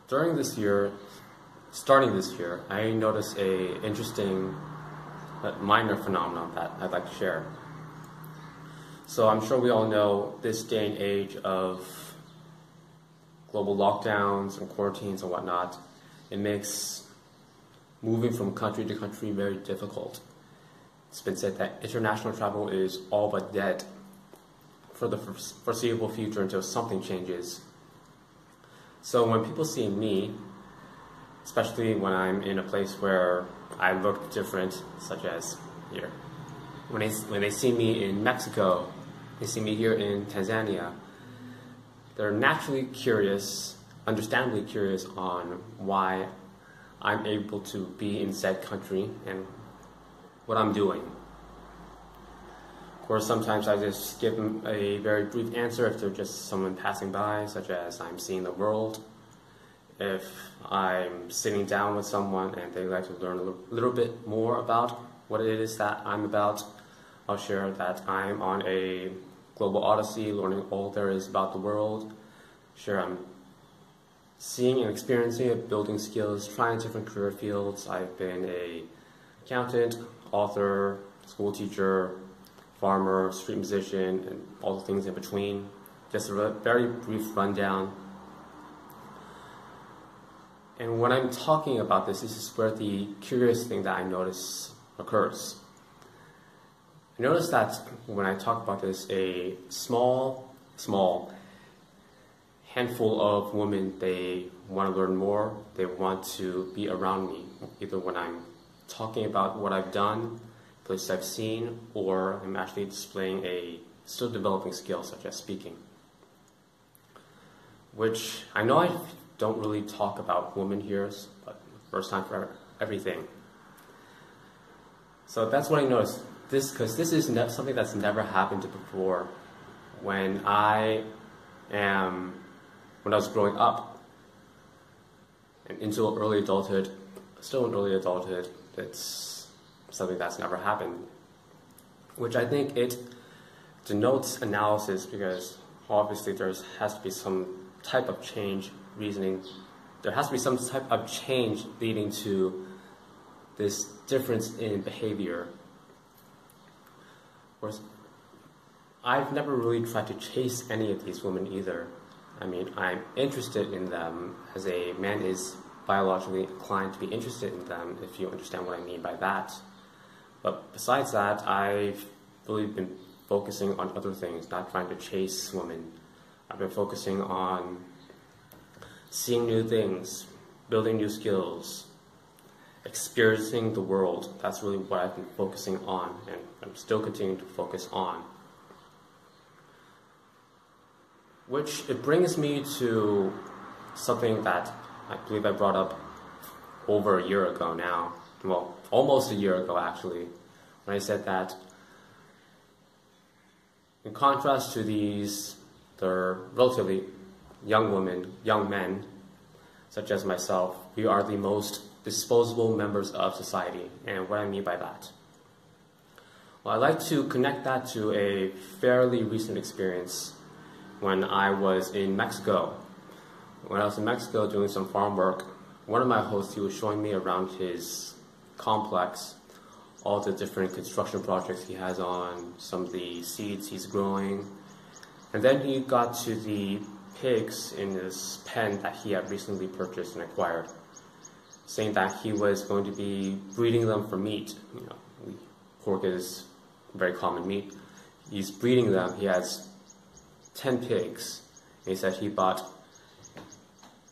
starting this year, I noticed a interesting but minor phenomenon that I'd like to share. So I'm sure we all know this day and age of global lockdowns and quarantines and whatnot, it makes moving from country to country very difficult. It's been said that international travel is all but dead for the foreseeable future until something changes. So when people see me, especially when I'm in a place where I look different, such as here, when they see me in Mexico, they see me here in Tanzania, they're naturally curious, understandably curious on why I'm able to be in said country and what I'm doing. Of course, sometimes I just give them a very brief answer if they're just someone passing by, such as I'm seeing the world. If I'm sitting down with someone and they'd like to learn a little bit more about what it is that I'm about, I'll share that I'm on a global odyssey, learning all there is about the world. Sure, I'm seeing and experiencing it, building skills, trying different career fields. I've been an accountant, author, school teacher, farmer, street musician, and all the things in between. Just a very brief rundown. And when I'm talking about this is where the curious thing that I notice occurs. I notice that when I talk about this, a small handful of women, they want to learn more, they want to be around me, either when I'm talking about what I've done, places I've seen, or I'm actually displaying a still developing skill such as speaking. Which I know I don't really talk about women here, but first time for everything. So that's what I noticed. Because this is something that's never happened before. When I was growing up and into early adulthood, still in early adulthood, it's something that's never happened. Which I think it denotes analysis, because obviously there has to be some type of change reasoning. There has to be some type of change leading to this difference in behavior. Of course, I've never really tried to chase any of these women either. I mean, I'm interested in them, as a man is biologically inclined to be interested in them, if you understand what I mean by that. But besides that, I've really been focusing on other things, not trying to chase women. I've been focusing on seeing new things, building new skills, experiencing the world. That's really what I've been focusing on, and I'm still continuing to focus on. Which it brings me to something that I believe I brought up over a year ago now. Well, almost a year ago actually, when I said that in contrast to they're relatively young women, young men, such as myself, we are the most disposable members of society. And what I mean by that? Well, I'd like to connect that to a fairly recent experience when I was in Mexico. When I was in Mexico doing some farm work, one of my hosts, he was showing me around his complex, all the different construction projects he has on, some of the seeds he's growing. And then he got to the pigs in this pen that he had recently purchased and acquired, saying that he was going to be breeding them for meat. You know, pork is very common meat. He's breeding them. He has 10 pigs. And he said he bought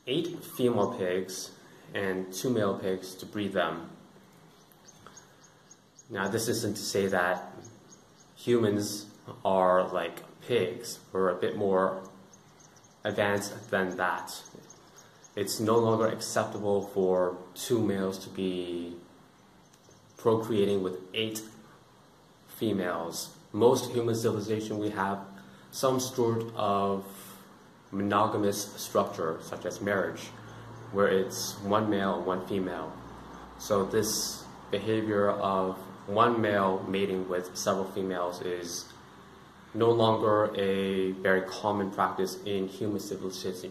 8 female pigs and 2 male pigs to breed them. Now, this isn't to say that humans are like pigs. We're a bit more advanced than that. It's no longer acceptable for 2 males to be procreating with 8 females. Most human civilization, we have some sort of monogamous structure, such as marriage, where it's 1 male, 1 female. So this behavior of 1 male mating with several females is no longer a very common practice in human civilization,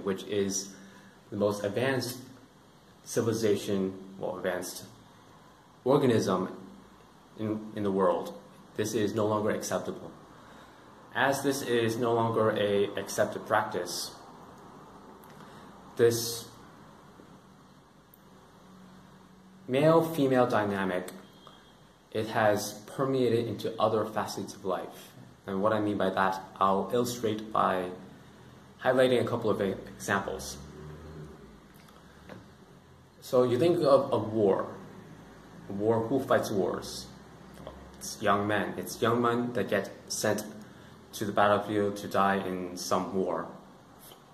which is the most advanced civilization, advanced organism in the world. This is no longer acceptable. As this is no longer a accepted practice, this male-female dynamic, it has permeated into other facets of life. And what I mean by that, I'll illustrate by highlighting a couple of examples. So you think of a war. A war, who fights wars? It's young men. It's young men that get sent to the battlefield to die in some war,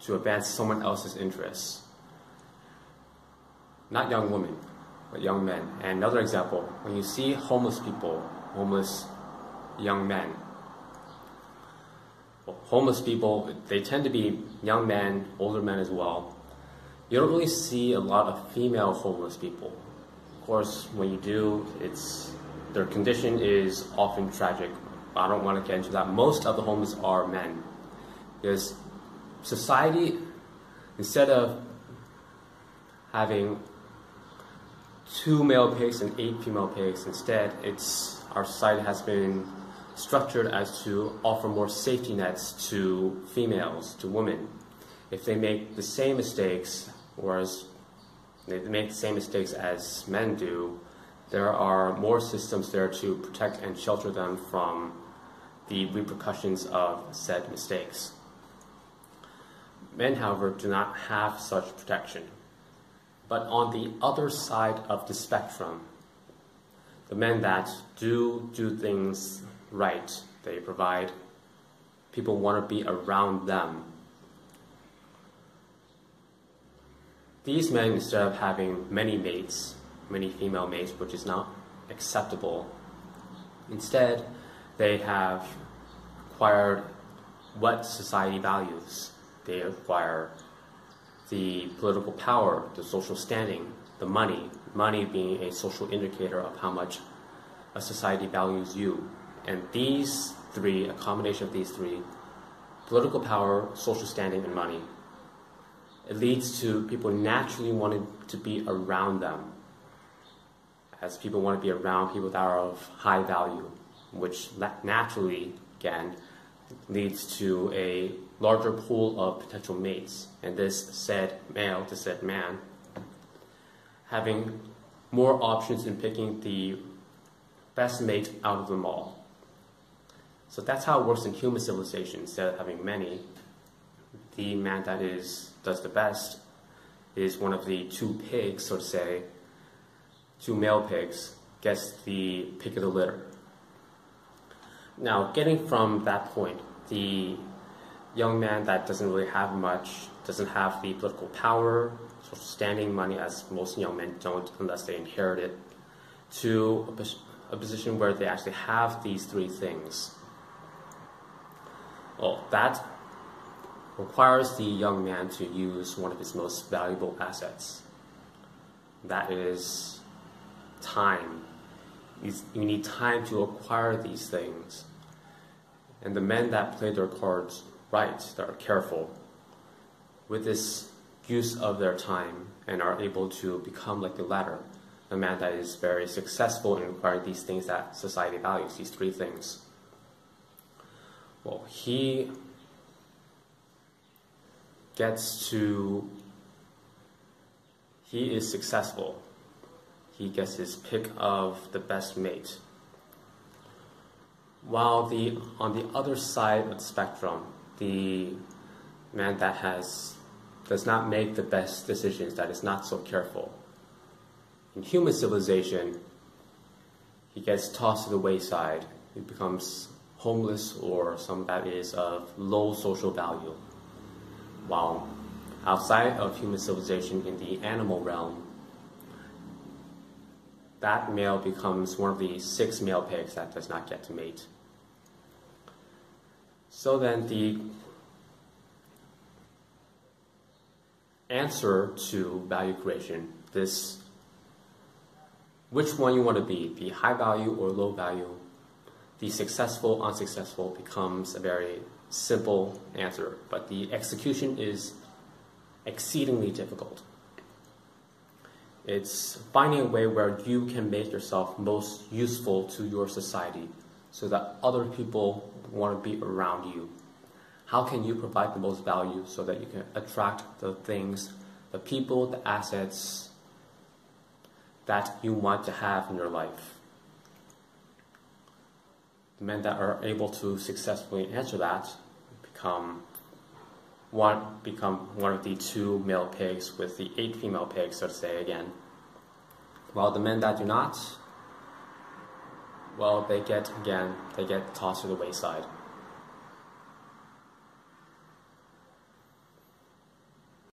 to advance someone else's interests. Not young women, but young men. And another example, when you see homeless people, homeless young men, homeless people, they tend to be young men, older men as well. You don't really see a lot of female homeless people. Of course, when you do, their condition is often tragic. I don't want to get into that. Most of the homeless are men. Because society, instead of having 2 male pigs and 8 female pigs, instead our society has been structured as to offer more safety nets to females, to women. If they make the same mistakes, whereas they make the same mistakes as men do, there are more systems there to protect and shelter them from the repercussions of said mistakes. Men, however, do not have such protection. But on the other side of the spectrum, the men that do things right, they provide, people want to be around them. These men, instead of having many mates, many female mates, which is not acceptable, instead they have acquired what society values. They acquire the political power, the social standing, the money being a social indicator of how much a society values you. And these three, a combination of these three, political power, social standing, and money, it leads to people naturally wanting to be around them, as people want to be around people that are of high value, which naturally, again, leads to a larger pool of potential mates. And this said male, this said man, having more options in picking the best mate out of them all. So that's how it works in human civilization. Instead of having many, the man that does the best is one of the 2 pigs, so to say, 2 male pigs, gets the pick of the litter. Now, getting from that point, the young man that doesn't really have much, doesn't have the political power, social standing, money, as most young men don't unless they inherit it, to a position where they actually have these 3 things. Well, that requires the young man to use one of his most valuable assets. That is time. You need time to acquire these things. And the men that play their cards right, that are careful with this use of their time and are able to become like the latter, a man that is very successful in acquiring these things that society values, these 3 things. Well, he is successful. He gets his pick of the best mate. While on the other side of the spectrum, the man that does not make the best decisions, that is not so careful. In human civilization, he gets tossed to the wayside. He becomes homeless or someone that is of low social value. While outside of human civilization, in the animal realm, that male becomes one of the 6 male pigs that does not get to mate. So then the answer to value creation, which one you want to be, the high value or low value, the successful, unsuccessful becomes a very simple answer, but the execution is exceedingly difficult. It's finding a way where you can make yourself most useful to your society so that other people want to be around you. How can you provide the most value so that you can attract the things, the people, the assets that you want to have in your life? The men that are able to successfully answer that become one of the 2 male pigs with the 8 female pigs, so to say again. While the men that do not, well, they get tossed to the wayside.